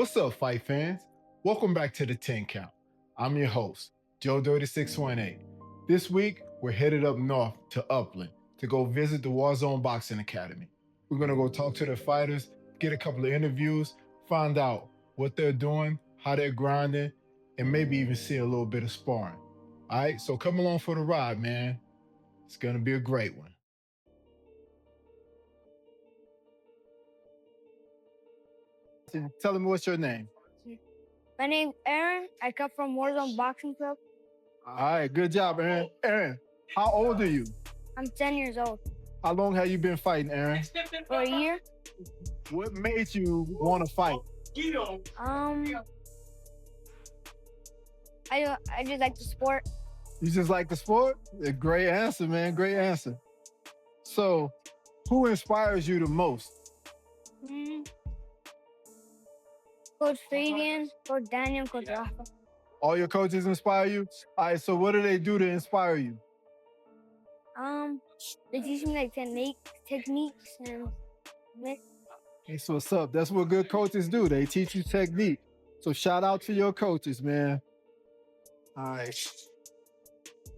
What's up, fight fans? Welcome back to the 10 Count. I'm your host, Joe Dirty 618. This week, we're headed up north to Upland to go visit the Warzone Boxing Academy. We're gonna go talk to the fighters, get a couple of interviews, find out what they're doing, how they're grinding, and maybe even see a little bit of sparring. All right, so come along for the ride, man. It's gonna be a great one. Tell me what's your name. My name's Aaron. I come from Warzone Boxing Club. All right, good job, Aaron. Aaron, how old are you? I'm 10 years old. How long have you been fighting, Aaron? For a year. What made you want to fight? I just like the sport. You just like the sport? A great answer, man. Great answer. So, who inspires you the most? Coach Fabian, Coach Daniel, Coach Rafa. All your coaches inspire you? All right, so what do they do to inspire you? They teach me like techniques and That's what's up. That's what good coaches do. They teach you technique. So shout out to your coaches, man. All right.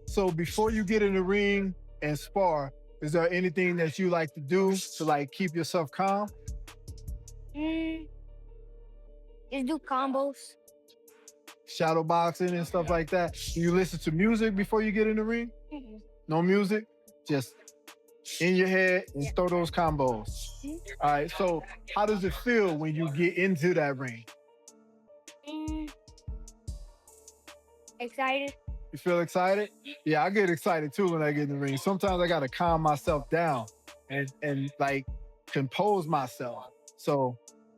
So before you get in the ring and spar, is there anything that you like to do to like keep yourself calm? just do combos. Shadow boxing and stuff like that. Do you listen to music before you get in the ring? No music? Just in your head and throw those combos. All right, so how does it feel when you get into that ring? Excited. You feel excited? Yeah, I get excited too when I get in the ring. Sometimes I gotta calm myself down and like compose myself. So,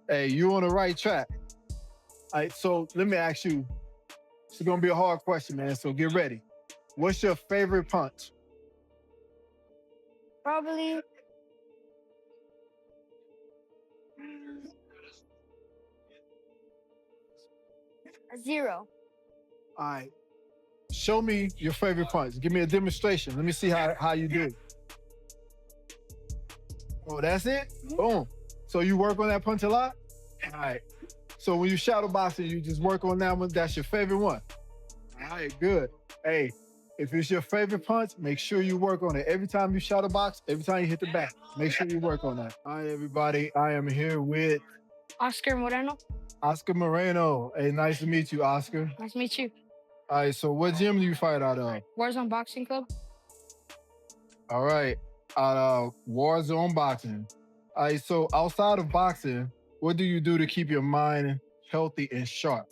hey, you on the right track. All right, so let me ask you, it's gonna be a hard question, man, so get ready. What's your favorite punch? Probably a 0. All right, show me your favorite punch. Give me a demonstration. Let me see how you do it. Oh, that's it? Boom. So you work on that punch a lot? All right. So when you shadow boxing, you just work on that one. That's your favorite one. All right, good. Hey, if it's your favorite punch, make sure you work on it. Every time you shadow box, every time you hit the back, make sure you work on that. All right, everybody. I am here with Oscar Moreno. Oscar Moreno. Hey, nice to meet you, Oscar. Nice to meet you. All right, so what gym do you fight out of? Warzone Boxing Club. All right, out of Warzone Boxing. All right, so outside of boxing, what do you do to keep your mind healthy and sharp?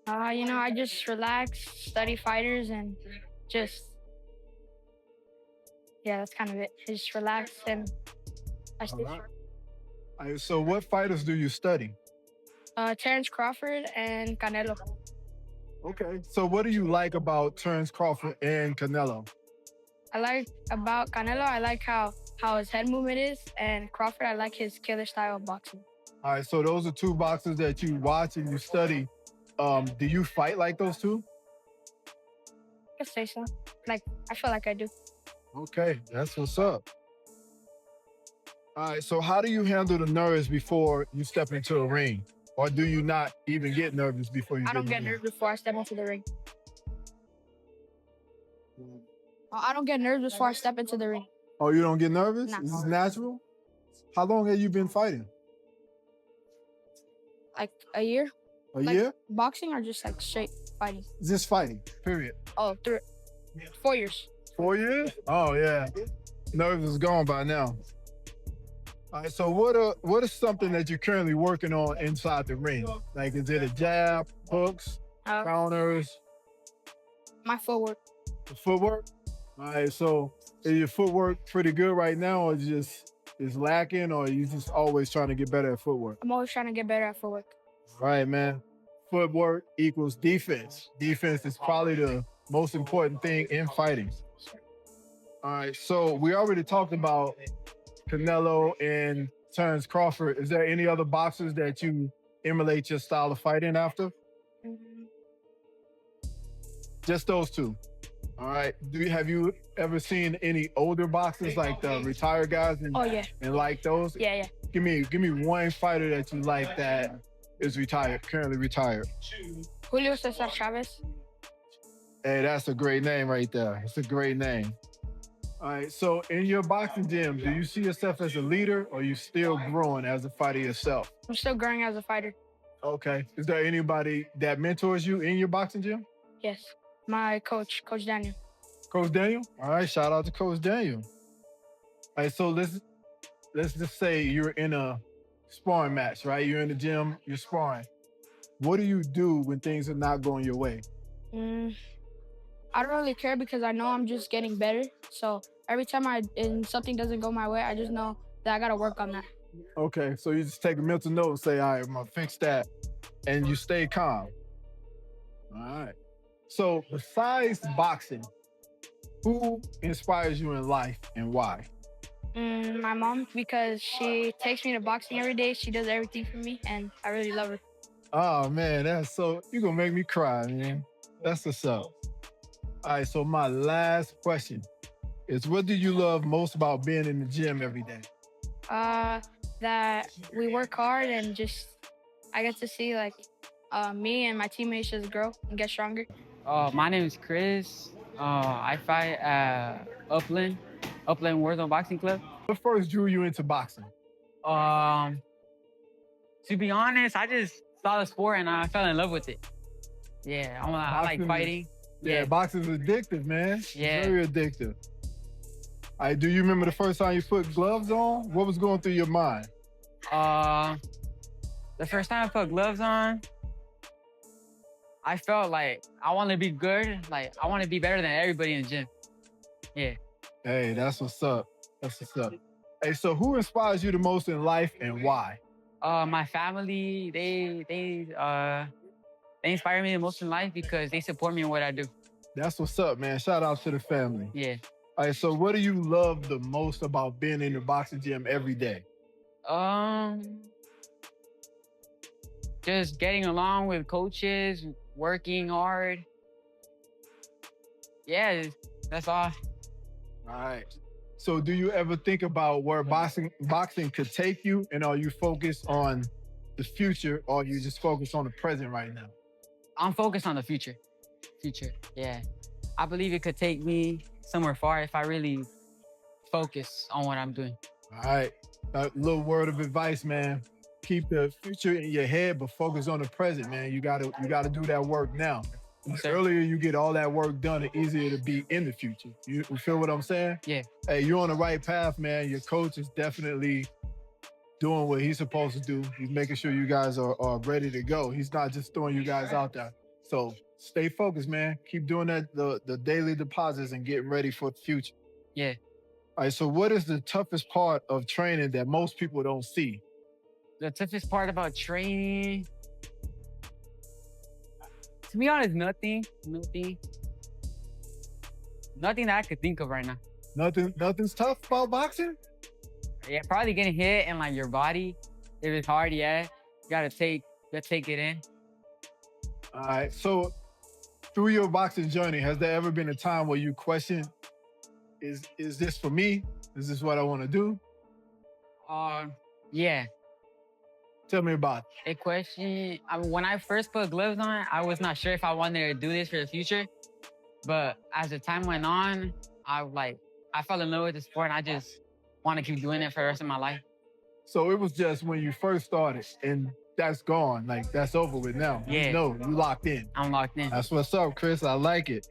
I just relax, study fighters, and that's kind of it. I just relax and I stay sharp. All right, so what fighters do you study? Terrence Crawford and Canelo. Okay, so what do you like about Terrence Crawford and Canelo? I like about Canelo, I like how his head movement is, and Crawford, I like his killer style of boxing. All right, so those are two boxers that you watch and you study. Do you fight like those two? I could say so. Like, I feel like I do. Okay, that's what's up. All right, so how do you handle the nerves before you step into a ring? Or do you not even get nervous before you I don't get nervous before I step into the ring. I don't get nervous before I step into the ring. Oh, you don't get nervous? No. Is this natural? How long have you been fighting? Like a year? A year? Boxing or just like straight fighting? Just fighting, period. Oh, 4 years. 4 years? Oh, yeah. Nerves is gone by now. All right, so what is something that you're currently working on inside the ring? Like, is it a jab, hooks, counters? My footwork. The footwork? All right, so is your footwork pretty good right now, or just is lacking, or are you just always trying to get better at footwork? I'm always trying to get better at footwork. Right, man. Footwork equals defense. Defense is probably the most important thing in fighting. All right, so we already talked about Canelo and Terrence Crawford. Is there any other boxers that you emulate your style of fighting after? Just those two. All right. Have you ever seen any older boxers like the retired guys and like those? Yeah. Give me one fighter that you like that is retired, currently retired. Julio Cesar Chavez. Hey, that's a great name right there. It's a great name. All right. So in your boxing gym, do you see yourself as a leader or you still growing as a fighter yourself? I'm still growing as a fighter. Okay. Is there anybody that mentors you in your boxing gym? Yes. My coach, Coach Daniel. Coach Daniel? All right. Shout out to Coach Daniel. All right. So let's just say you're in a sparring match, right? You're in the gym, you're sparring. What do you do when things are not going your way? Mm, I don't really care because I know I'm just getting better. So every time something doesn't go my way, I just know that I gotta work on that. Okay, so you just take a mental note and say, all right, I'm gonna fix that. And you stay calm. All right. So besides boxing, who inspires you in life and why? My mom, because she takes me to boxing every day. She does everything for me, and I really love her. Oh man, you're gonna make me cry, man. That's what's up. All right, so my last question is what do you love most about being in the gym every day? That we work hard and I get to see me and my teammates just grow and get stronger. My name is Chris. I fight at Upland Warzone Boxing Club. What first drew you into boxing? Um, to be honest, I just saw the sport and I fell in love with it. Yeah, I like fighting. Yeah, boxing's addictive, man. Yeah. Very addictive. All right, do you remember the first time you put gloves on? What was going through your mind? The first time I put gloves on, I felt like I want to be good. Like I want to be better than everybody in the gym. Yeah. Hey, that's what's up. That's what's up. Hey, so who inspires you the most in life and why? My family, they inspire me the most in life because they support me in what I do. That's what's up, man. Shout out to the family. Yeah. All right, so what do you love the most about being in the boxing gym every day? Just getting along with coaches, working hard. Yeah, that's all. All right. So do you ever think about where boxing could take you? And are you focused on the future or you just focused on the present right now? I'm focused on the future. Yeah. I believe it could take me somewhere far if I really focus on what I'm doing. All right. A little word of advice, man. Keep the future in your head, but focus on the present, man. You gotta do that work now. The earlier you get all that work done, the easier to be in the future. You feel what I'm saying? Yeah. Hey, you're on the right path, man. Your coach is definitely doing what he's supposed to do. He's making sure you guys are ready to go. He's not just throwing you guys out there. So stay focused, man. Keep doing that, the daily deposits and getting ready for the future. Yeah. All right, so what is the toughest part of training that most people don't see? The toughest part about training, to be honest, nothing that I could think of right now. Nothing's tough about boxing? Yeah, probably getting hit and like your body. If it's hard, yeah, you gotta take it in. All right, so through your boxing journey, has there ever been a time where you question, is this for me? Is this what I want to do? Yeah. Tell me about it. A question. When I first put gloves on, I was not sure if I wanted to do this for the future. But as the time went on, I fell in love with the sport and I just want to keep doing it for the rest of my life. So it was just when you first started and that's gone, like that's over with now. Yeah. You know, you locked in. I'm locked in. That's what's up, Chris. I like it.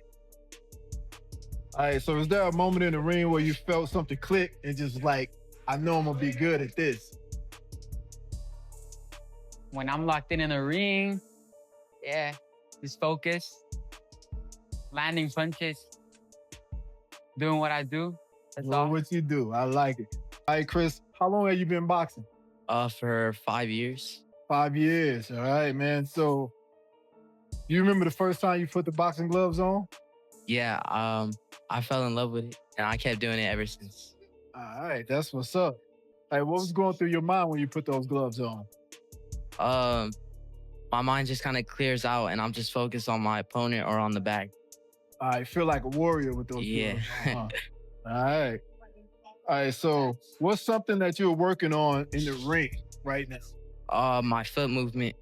All right, so is there a moment in the ring where you felt something click and just like, I know I'm gonna be good at this? When I'm locked in the ring, yeah, just focus, landing punches, doing what I do. That's all. What you do. I like it. All right, Chris, how long have you been boxing? For 5 years. 5 years. All right, man. So you remember the first time you put the boxing gloves on? Yeah, I fell in love with it and I kept doing it ever since. All right, that's what's up. Hey, what was going through your mind when you put those gloves on? My mind just kind of clears out and I'm just focused on my opponent or on the bag. I feel like a warrior with those Yeah. gloves on. Huh? All right. All right, so what's something that you're working on in the ring right now? My foot movement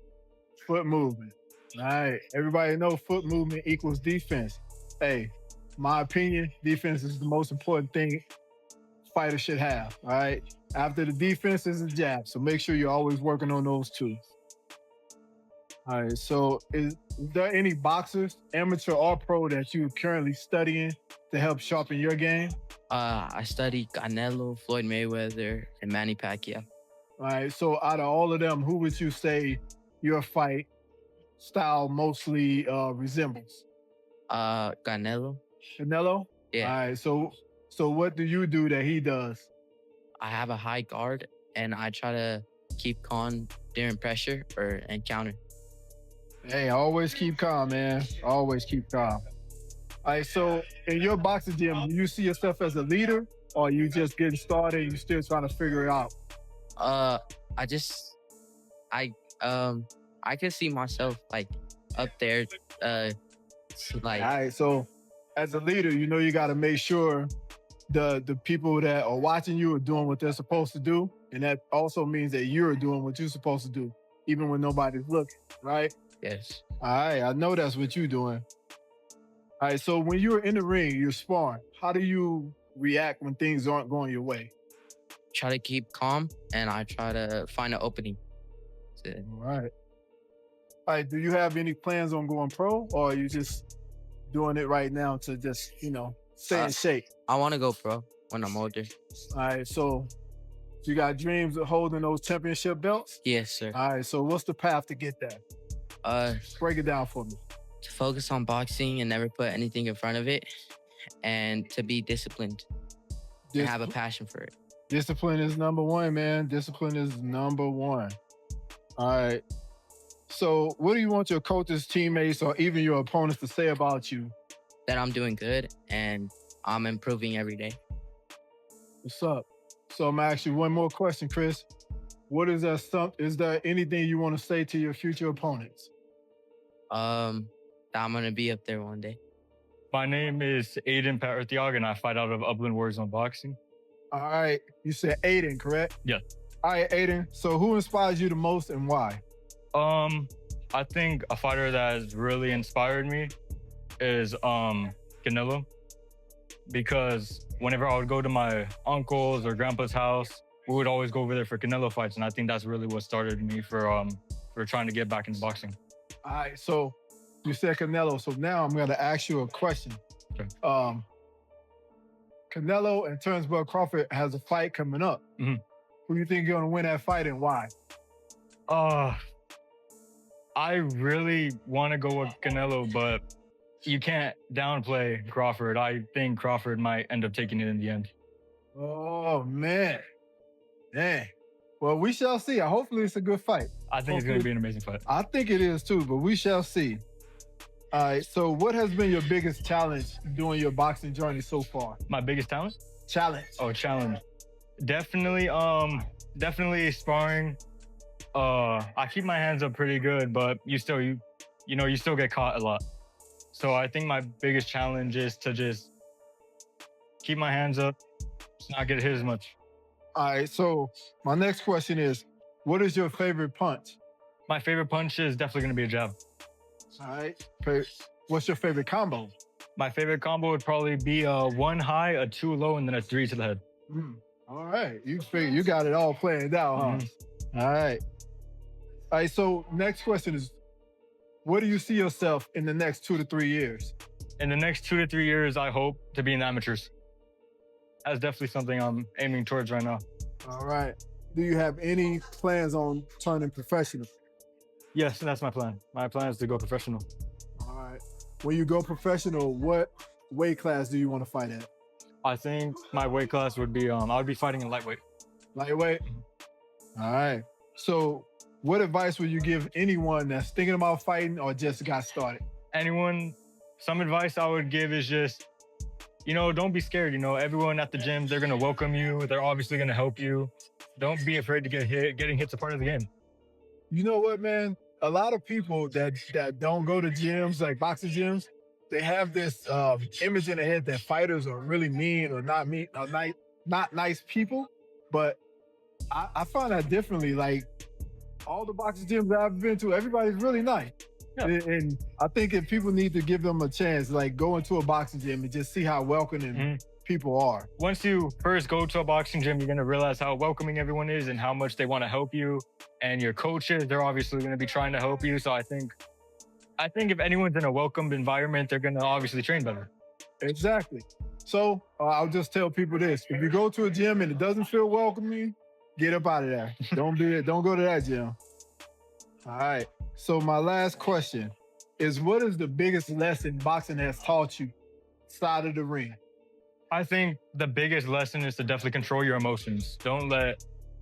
Foot movement. All right. Everybody know foot movement equals defense. Hey, my opinion, defense is the most important thing fighter should have. All right. After the defense is the jab. So make sure you're always working on those two. All right. So is there any boxers, amateur or pro, that you're currently studying to help sharpen your game? I study Canelo, Floyd Mayweather, and Manny Pacquiao. All right. So out of all of them, who would you say your fight style mostly resembles? Canelo. Canelo? Yeah. All right. So what do you do that he does? I have a high guard, and I try to keep calm during pressure or encounter. Hey, always keep calm, man. Always keep calm. All right. So in your boxing gym, do you see yourself as a leader, or you just getting started and you still trying to figure it out? I can see myself like up there. Like, All right. So as a leader, you know you got to make sure the people that are watching you are doing what they're supposed to do, and that also means that you're doing what you're supposed to do, even when nobody's looking. Right? yes. All right. I know that's what you're doing. All right. So when you're in the ring, you're sparring. How do you react when things aren't going your way? Try to keep calm, and I try to find an opening. So, All right. All right. Do you have any plans on going pro, or are you just doing it right now to just, stay in shape? I want to go pro when I'm older. All right. So you got dreams of holding those championship belts? Yes, sir. All right. So what's the path to get that? Break it down for me. To focus on boxing and never put anything in front of it, and to be disciplined and have a passion for it. Discipline is number one, man. Discipline is number one. All right. So what do you want your coaches, teammates, or even your opponents to say about you? That I'm doing good and I'm improving every day. What's up? So I'm gonna ask you one more question, Chris. What is that? Is there anything you want to say to your future opponents? That I'm gonna be up there one day. My name is Aiden Parathiog, and I fight out of Upland Warzone Boxing. All right. You said Aiden, correct? Yeah. All right, Aiden. So who inspires you the most and why? I think a fighter that has really inspired me is Canelo, because whenever I would go to my uncle's or grandpa's house, we would always go over there for Canelo fights, and I think that's really what started me for trying to get back into boxing. All right. So you said Canelo. So now I'm gonna ask you a question. Sure. Canelo and Terence Crawford has a fight coming up. Mm-hmm. Who do you think is gonna win that fight and why? I really want to go with Canelo, but you can't downplay Crawford. I think Crawford might end up taking it in the end. Oh man. Dang. Well, we shall see. Hopefully it's a good fight. I think it's going to be an amazing fight. I think it is too, but we shall see. All right. So what has been your biggest challenge during your boxing journey so far? My biggest talent? Challenge. Oh, challenge. Definitely sparring. I keep my hands up pretty good, but you still get caught a lot. So I think my biggest challenge is to just keep my hands up, just not get hit as much. All right. So my next question is, what is your favorite punch? My favorite punch is definitely going to be a jab. All right. What's your favorite combo? My favorite combo would probably be a 1 high, a 2 low, and then a 3 to the head. All right. You got it all planned out, huh? Mm-hmm. All right. All right. So next question is, what do you see yourself in the next 2 to 3 years? In the next 2 to 3 years, I hope to be in the amateurs. That's definitely something I'm aiming towards right now. All right. Do you have any plans on turning professional? Yes, that's my plan. My plan is to go professional. All right. When you go professional, what weight class do you want to fight at? I think my weight class would be, I would be fighting in lightweight. Lightweight? All right. So what advice would you give anyone that's thinking about fighting or just got started? Anyone, some advice I would give is just, don't be scared. Everyone at the gym, they're going to welcome you. They're obviously going to help you. Don't be afraid to get hit. Getting hit's a part of the game. You know what, man? A lot of people that don't go to gyms, like boxing gyms, they have this image in their head that fighters are really mean or not not nice people. But I find that differently. Like, all the boxing gyms that I've been to, everybody's really nice. Yeah. And I think if people need to give them a chance, like go into a boxing gym and just see how welcoming people are. Once you first go to a boxing gym, you're going to realize how welcoming everyone is and how much they want to help you. And your coaches, they're obviously going to be trying to help you. So I think if anyone's in a welcomed environment, they're going to obviously train better. Exactly. So I'll just tell people this: if you go to a gym and it doesn't feel welcoming, get up out of there. Don't go to that gym. All right. So my last question is, what is the biggest lesson boxing has taught you side of the ring? I think the biggest lesson is to definitely control your emotions.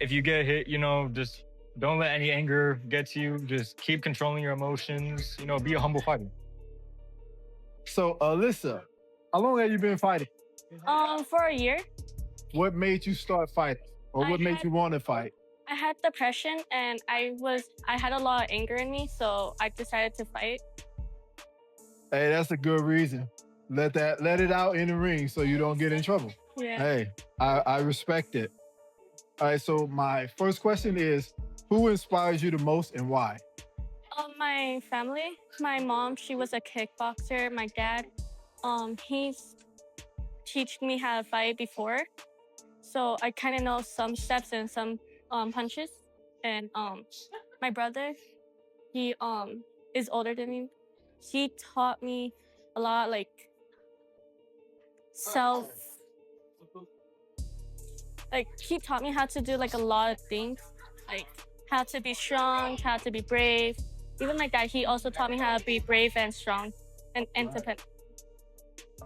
If you get hit, just don't let any anger get to you. Just keep controlling your emotions. Be a humble fighter. So Alyssa, how long have you been fighting? For a year. What made you start fighting? Or what made you want to fight? I had depression and I had a lot of anger in me, so I decided to fight. Hey, that's a good reason. Let it out in the ring so you don't get in trouble. Yeah. Hey, I respect it. All right, so my first question is, who inspires you the most and why? My family. My mom, she was a kickboxer. My dad, he's taught me how to fight before. So I kind of know some steps and some punches. And my brother, he is older than me. He taught me a lot, like he taught me how to do like a lot of things, like how to be strong, how to be brave. Even like that, he also taught me how to be brave and strong and independent.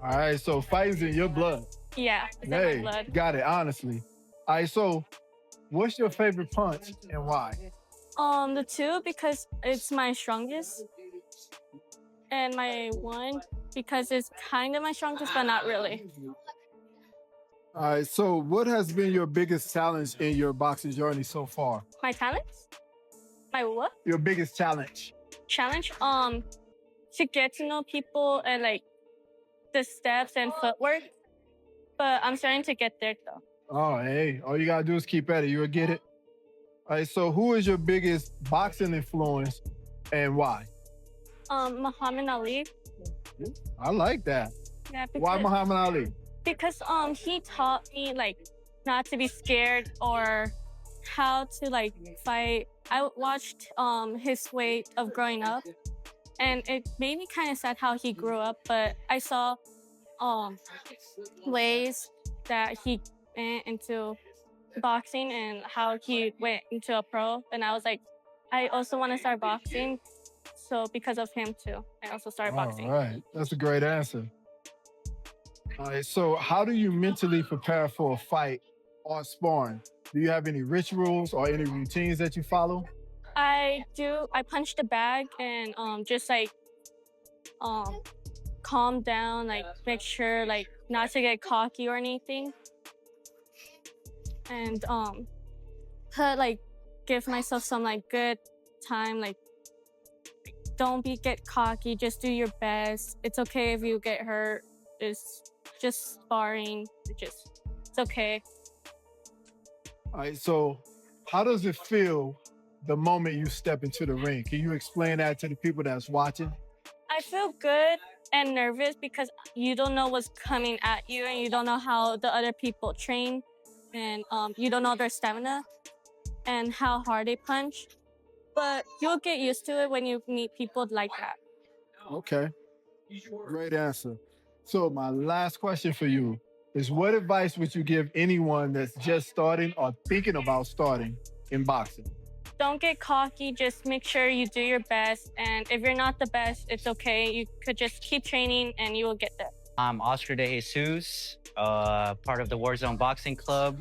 All right, so fighting's in your blood. Yeah, it's in Hey, my blood. got it, honestly. All right, so what's your favorite punch and why? The two, because it's my strongest. And my one, because it's kind of my strongest, but not really. All right, so what has been your biggest challenge in your boxing journey so far? My talents? My what? Your biggest challenge? Challenge? To get to know people and like the steps and footwork. But I'm starting to get there though. Oh, hey, all you gotta do is keep at it. You'll get it. All right, so who is your biggest boxing influence and why? Muhammad Ali. I like that. Yeah, Why Muhammad Ali? Because he taught me like not to be scared or how to like fight. I watched his way of growing up, and it made me kind of sad how he grew up. But I saw ways that he went into boxing and how he went into a pro, and I was like, I also want to start boxing. So because of him too, I also started boxing. All right, that's a great answer. All right, so how do you mentally prepare for a fight or sparring? Do you have any rituals or any routines that you follow? I do. I punch the bag and just like calm down, like make sure like not to get cocky or anything, and give myself some like good time, like don't get cocky, just do your best. It's okay if you get hurt. It's just sparring. It's okay. All right, so how does it feel the moment you step into the ring? Can you explain that to the people that's watching? I feel good and nervous because you don't know what's coming at you and you don't know how the other people train, and you don't know their stamina and how hard they punch. But you'll get used to it when you meet people like that. Okay, great answer. So my last question for you is, what advice would you give anyone that's just starting or thinking about starting in boxing? Don't get cocky, just make sure you do your best. And if you're not the best, it's okay. You could just keep training and you will get there. I'm Oscar de Jesus, part of the Warzone Boxing Club,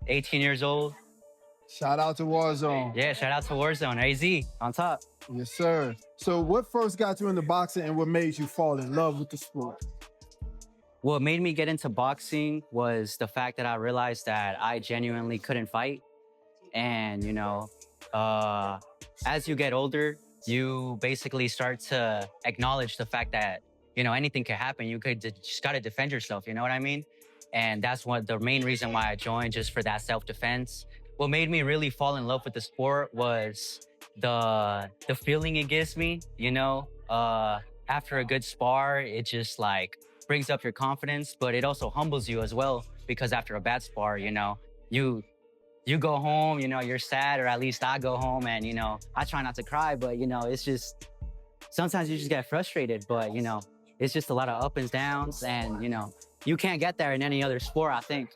18 years old. Shout out to Warzone. Yeah, shout out to Warzone, AZ, on top. Yes, sir. So what first got you into boxing and what made you fall in love with the sport? What made me get into boxing was the fact that I realized that I genuinely couldn't fight. And, as you get older, you basically start to acknowledge the fact that, anything can happen. You just got to defend yourself, you know what I mean? And that's the main reason why I joined, just for that self-defense. what made me really fall in love with the sport was the feeling it gives me, you know. After a good spar, it just like brings up your confidence, but it also humbles you as well because after a bad spar, you know, you go home, you know, you're sad, or at least I go home and, you know, I try not to cry, but, you know, it's just, sometimes you just get frustrated, but, you know, it's just a lot of up and downs and, you know, you can't get there in any other sport, I think.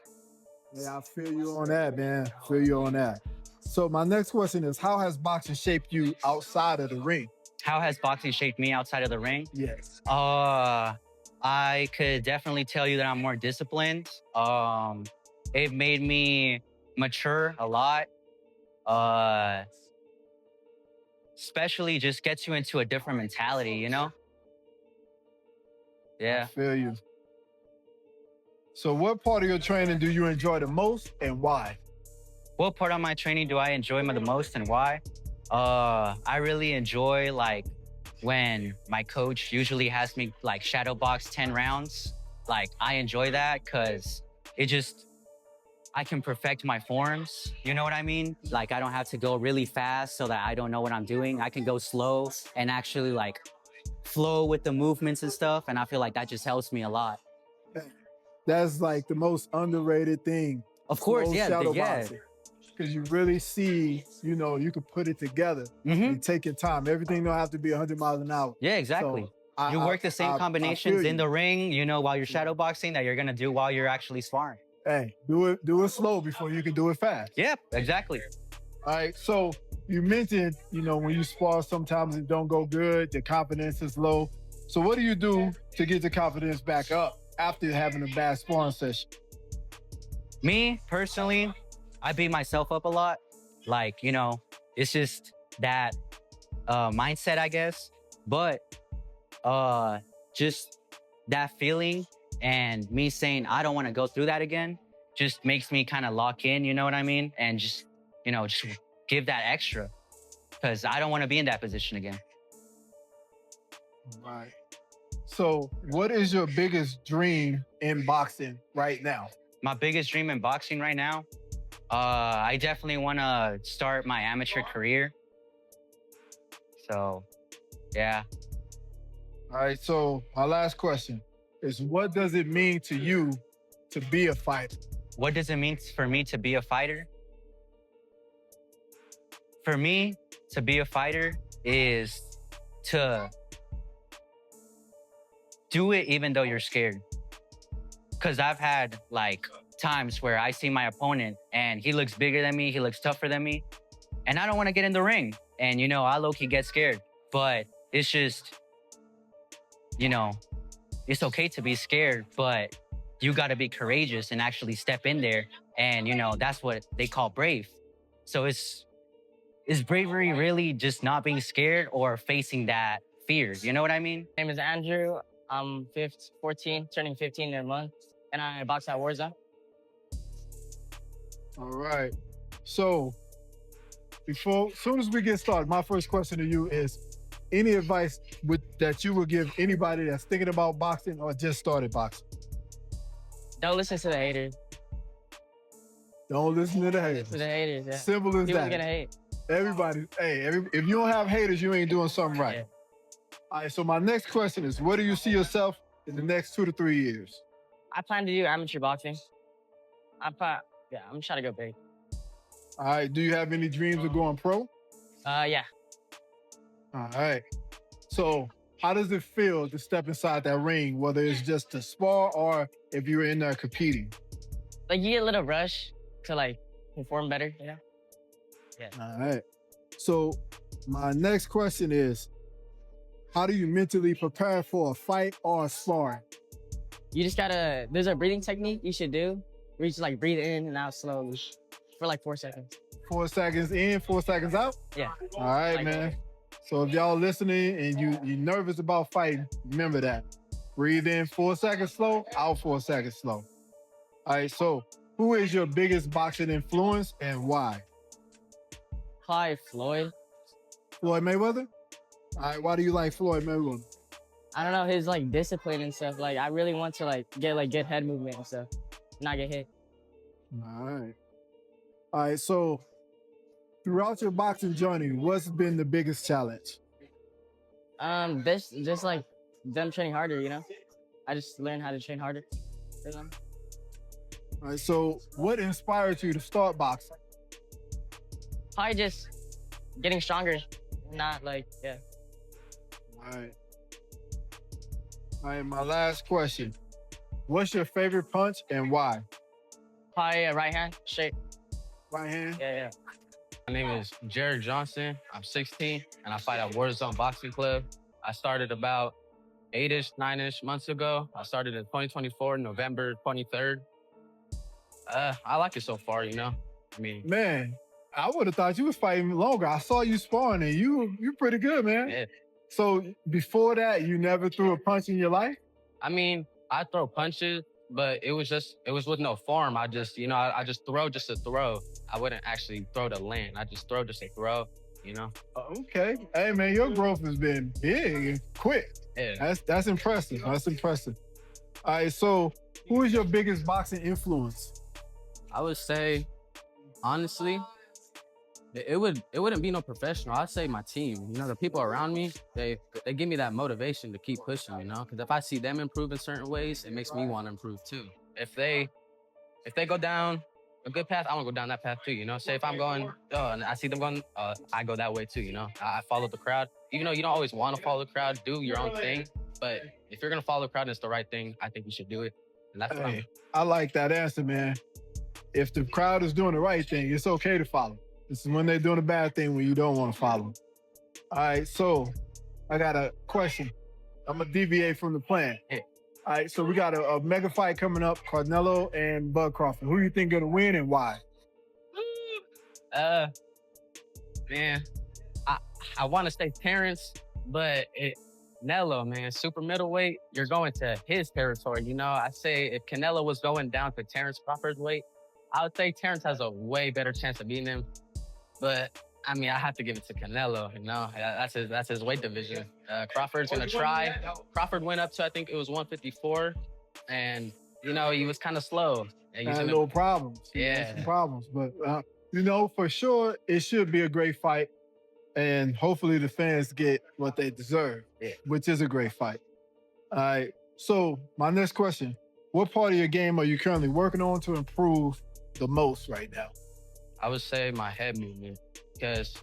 Yeah, I feel you on that, man. Feel you on that. So my next question is, how has boxing shaped you outside of the ring? How has boxing shaped me outside of the ring? Yes. I could definitely tell you that I'm more disciplined. It made me mature a lot. Especially just gets you into a different mentality, you know? I Yeah. feel you. So what part of your training do you enjoy the most and why? What part of my training do I enjoy the most and why? I really enjoy like when my coach usually has me like shadow box 10 rounds. Like I enjoy that because it just, I can perfect my forms. You know what I mean? Like I don't have to go really fast so that I don't know what I'm doing. I can go slow and actually like flow with the movements and stuff. And I feel like that just helps me a lot. That's like the most underrated thing. Of course, slow yeah, shadow yeah. boxing. Because you really see, you know, you can put it together and take your time. Everything don't have to be 100 miles an hour. Yeah, exactly. So You work the same combinations in you. the ring, you know, while you're shadow boxing that you're gonna do while you're actually sparring. Hey, do it slow before you can do it fast. Yep, exactly. All right, so you mentioned, you know, when you spar, sometimes it don't go good, the confidence is low. So what do you do to get the confidence back up after having a bad sparring session? Me, personally, I beat myself up a lot. Like, you know, it's just that mindset, I guess. But just that feeling and me saying I don't want to go through that again just makes me kind of lock in, you know what I mean? And just, you know, just give that extra because I don't want to be in that position again. Right. So what is your biggest dream in boxing right now? My biggest dream in boxing right now, I definitely want to start my amateur career. So, yeah. All right, so my last question is, what does it mean to you to be a fighter? What does it mean for me to be a fighter? For me, to be a fighter is to do it even though you're scared. Because I've had like times where I see my opponent and he looks bigger than me, he looks tougher than me, and I don't want to get in the ring. And, you know, I low-key get scared, but it's just, you know, it's okay to be scared, but you got to be courageous and actually step in there. And, you know, that's what they call brave. So is bravery really just not being scared or facing that fear? You know what I mean? My name is Andrew. I'm 14, turning 15 in a month, and I box at Warzone. All right. So soon as we get started, my first question to you is, any advice that you would give anybody that's thinking about boxing or just started boxing? Don't listen to the haters. Don't listen to the haters. To the haters, yeah. Simple as People that. gonna hate. Everybody, if you don't have haters, you ain't doing something right. Yeah. All right, so my next question is, where do you see yourself in the next 2 to 3 years? I plan to do amateur boxing. I'm trying to go big. All right, do you have any dreams of going pro? Yeah. All right. So how does it feel to step inside that ring, whether it's just to spar or if you're in there competing? Like you get a little rush to like perform better, you know? Yeah. All right. So my next question is, how do you mentally prepare for a fight or a sparring? You just gotta, there's a breathing technique you should do where you just like breathe in and out slowly for like 4 seconds. 4 seconds in, 4 seconds out? Yeah. All right, Like man. So if y'all listening and you're nervous about fighting, remember that. Breathe in 4 seconds slow, out 4 seconds slow. All right, so who is your biggest boxing influence and why? Floyd. Floyd Mayweather? All right, why do you like Floyd Mayweather? I don't know, his like discipline and stuff. Like I really want to like get like good head movement and stuff, not get hit. All right. All right, so throughout your boxing journey, what's been the biggest challenge? This just like them training harder, you know. I just learned how to train harder. You know? All right, so what inspired you to start boxing? Probably just getting stronger, not like yeah. All right. All right, my last question. What's your favorite punch and why? Probably a right hand straight. Right hand? Yeah. My name is Jared Johnson. I'm 16 and I fight at Warzone Boxing Club. I started about 8-ish, 9-ish months ago. I started in 2024, November 23rd. I like it so far, you know? I mean, Man, I would have thought you was fighting longer. I saw you sparring and you're pretty good, man. yeah. So before that, you never threw a punch in your life? I mean, I throw punches, but it was with no form. I just, you know, I just throw just to throw. I wouldn't actually throw to land. I just throw just to throw, you know? Okay. Hey, man, your growth has been big and quick. Yeah. That's impressive. That's impressive. All right, so who is your biggest boxing influence? I would say, honestly, it wouldn't be no professional. I'd say my team. You know, the people around me, they give me that motivation to keep pushing, you know? Because if I see them improve in certain ways, it makes me want to improve too. If they go down a good path, I want to go down that path too, you know? Say if I'm going, and I see them going, I go that way too, you know? I follow the crowd. Even though you don't always want to follow the crowd, do your own thing. But if you're going to follow the crowd and it's the right thing, I think you should do it. And that's what Hey, I like that answer, man. If the crowd is doing the right thing, it's okay to follow. This is when they're doing a bad thing when you don't want to follow. All right, so I got a question. I'm going to deviate from the plan. Yeah. All right, so we got a mega fight coming up, Canelo and Bud Crawford. Who do you think going to win and why? Man, I want to say Terrence, but Canelo, man, super middleweight, you're going to his territory. You know, I say if Canelo was going down to Terrence Crawford's weight, I would say Terrence has a way better chance of beating him. But I mean, I have to give it to Canelo. You know, that's his weight division. Crawford's gonna try. Crawford went up to, I think it was 154, and you know he was kind of slow. And Had little problems. Yeah. Some problems, but you know, for sure, it should be a great fight, and hopefully the fans get what they deserve, which is a great fight. All right. So my next question: what part of your game are you currently working on to improve the most right now? I would say my head movement, because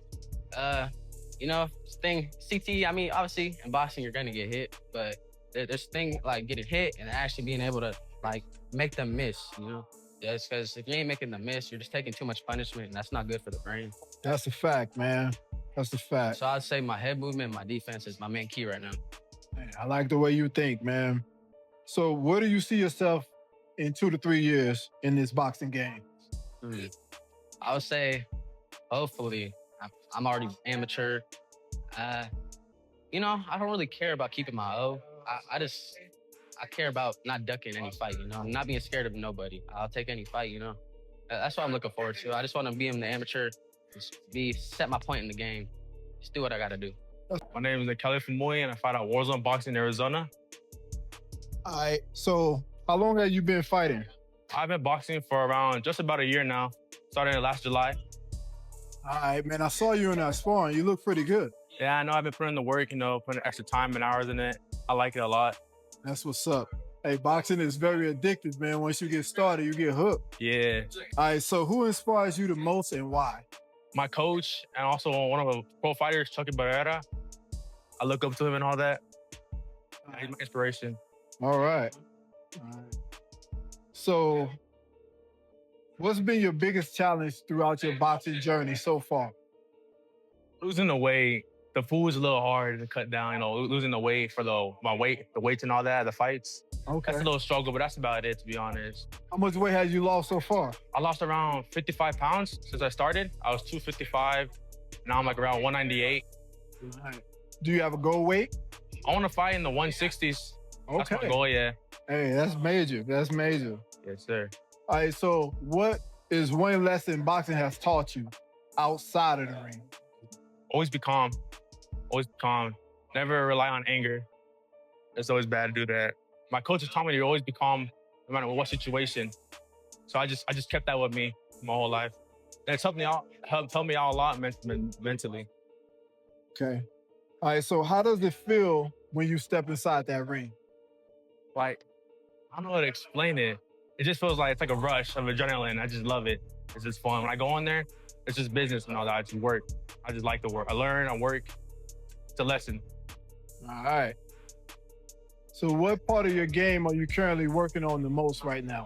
you know, CT, I mean, obviously in boxing you're gonna get hit, but there's thing like getting hit and actually being able to like make them miss, you know? Just because if you ain't making them miss, you're just taking too much punishment and that's not good for the brain. That's a fact, man. That's a fact. So I'd say my head movement, my defense is my main key right now. Man, I like the way you think, man. So where do you see yourself in 2 to 3 years in this boxing game? I would say, hopefully, I'm already amateur. You know, I don't really care about keeping my O. I care about not ducking any fight, you know, not being scared of nobody. I'll take any fight, you know. That's what I'm looking forward to. I just want to be in the amateur, just set my point in the game, just do what I got to do. My name is Kelly Famoy and I fight at Warzone Boxing in Arizona. All right, so how long have you been fighting? I've been boxing for around just about a year now, starting last July. All right, man, I saw you in that sparring. You look pretty good. Yeah, I know I've been putting in the work, you know, putting extra time and hours in it. I like it a lot. That's what's up. Hey, boxing is very addictive, man. Once you get started, you get hooked. Yeah. All right, so who inspires you the most and why? My coach and also one of the pro fighters, Chucky Barrera. I look up to him and all that. He's my inspiration. All right. All right. So, what's been your biggest challenge throughout your boxing journey so far? Losing the weight. The food is a little hard to cut down, you know, losing the weight for the weights and all that, the fights. Okay. That's a little struggle, but that's about it, to be honest. How much weight have you lost so far? I lost around 55 pounds since I started. I was 255. Now I'm like around 198. All right. Do you have a goal weight? I want to fight in the 160s. Okay. That's my goal, yeah. Hey, that's major. That's major. Yes, sir. All right, so what is one lesson boxing has taught you outside of the ring? Always be calm. Always be calm. Never rely on anger. It's always bad to do that. My coach has taught me to always be calm no matter what situation. So I just kept that with me my whole life. That's helped me out a lot mentally. Okay. All right. So how does it feel when you step inside that ring? Like, I don't know how to explain it. It just feels like it's like a rush of adrenaline. I just love it. It's just fun. When I go in there, it's just business and all that. I just work. I just like to work. I learn, I work. It's a lesson. All right. So what part of your game are you currently working on the most right now?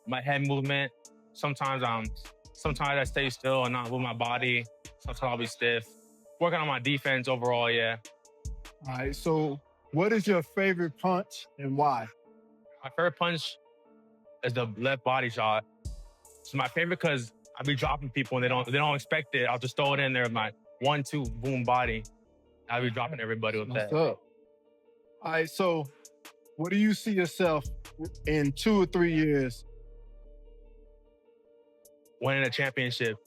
My head movement. Sometimes I stay still and not move my body. Sometimes I'll be stiff. Working on my defense overall, yeah. All right. So what is your favorite punch and why? My favorite punch is the left body shot. It's my favorite because I be dropping people and they don't expect it. I'll just throw it in there with my 1-2 boom body. I'll be dropping everybody with What's that. up? All right. So what do you see yourself in 2 or 3 years? Winning a championship.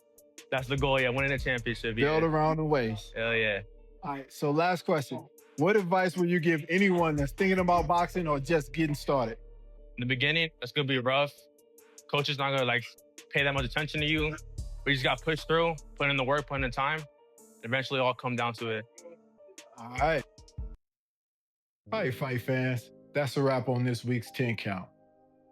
That's the goal, yeah. Winning a championship. Build Yeah. around the waist. Hell yeah. All right. So last question. What advice would you give anyone that's thinking about boxing or just getting started? In the beginning, it's gonna be rough. Coach is not gonna like pay that much attention to you. But you just gotta push through, put in the work, put in the time. Eventually all come down to it. All right. All right, fight fans. That's a wrap on this week's 10 count.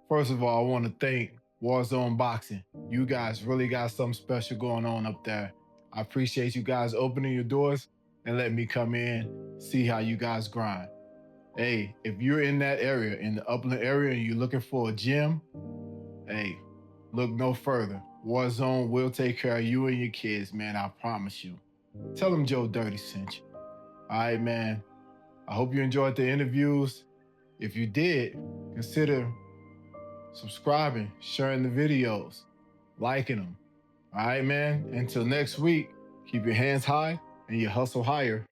First of all, I want to thank Warzone Boxing. You guys really got something special going on up there. I appreciate you guys opening your doors and letting me come in, see how you guys grind. Hey, if you're in that area, in the Upland area, and you're looking for a gym, hey, look no further. Warzone will take care of you and your kids, man. I promise you. Tell them Joe Dirty sent you. All right, man. I hope you enjoyed the interviews. If you did, consider subscribing, sharing the videos, liking them. All right, man. Until next week, keep your hands high and your hustle higher.